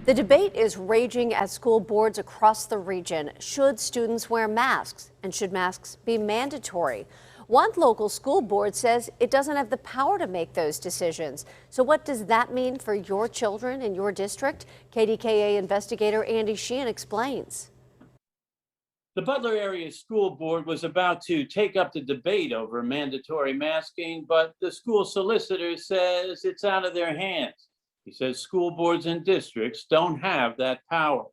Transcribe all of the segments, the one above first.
The debate is raging at school boards across the region. Should students wear masks, and should masks be mandatory? One local school board says it doesn't have the power to make those decisions. So what does that mean for your children in your district? KDKA investigator Andy Sheehan explains. The Butler Area School Board was about to take up the debate over mandatory masking, but the school solicitor says it's out of their hands. He says school boards and districts don't have that power.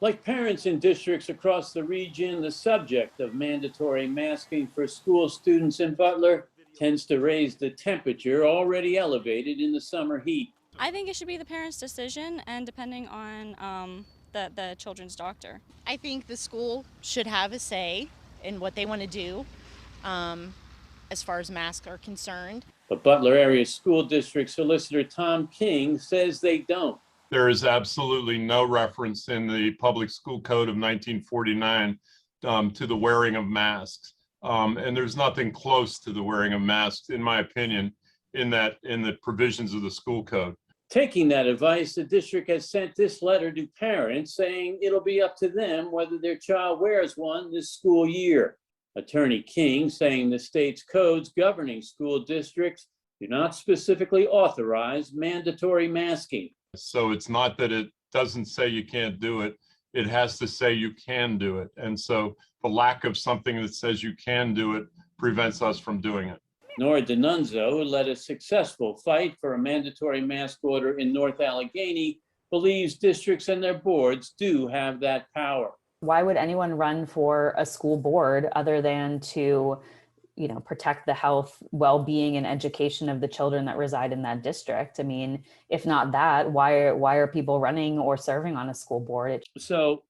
Like parents in districts across the region, the subject of mandatory masking for school students in Butler tends to raise the temperature already elevated in the summer heat. I think it should be the parents' decision, and depending on the children's doctor. I think the school should have a say in what they want to do as far as masks are concerned. But Butler Area School District Solicitor Tom King says they don't. There is absolutely no reference in the Public School Code of 1949 to the wearing of masks. And there's nothing close to the wearing of masks, in my opinion, in the provisions of the school code. Taking that advice, the district has sent this letter to parents saying it'll be up to them whether their child wears one this school year. Attorney King saying the state's codes governing school districts do not specifically authorize mandatory masking. So it's not that it doesn't say you can't do it, it has to say you can do it. And so the lack of something that says you can do it prevents us from doing it. Nora D'Annunzio, who led a successful fight for a mandatory mask order in North Allegheny, believes districts and their boards do have that power. Why would anyone run for a school board other than to, protect the health, well-being, and education of the children that reside in that district? I mean, if not that, why are people running or serving on a school board? So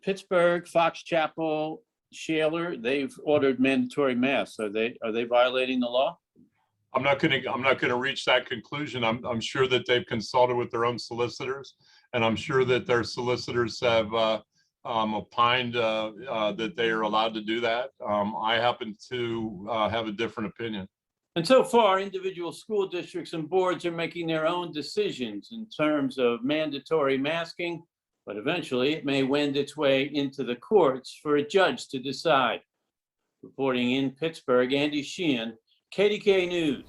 Pittsburgh, Fox Chapel, Shaler, they've ordered mandatory masks. Are they violating the law? I'm not going to reach that conclusion. I'm sure that they've consulted with their own solicitors, and I'm sure that their solicitors have opined that they are allowed to do that. I happen to have a different opinion. And so far, individual school districts and boards are making their own decisions in terms of mandatory masking, but eventually it may wend its way into the courts for a judge to decide. Reporting in Pittsburgh, Andy Sheehan, KDKA News.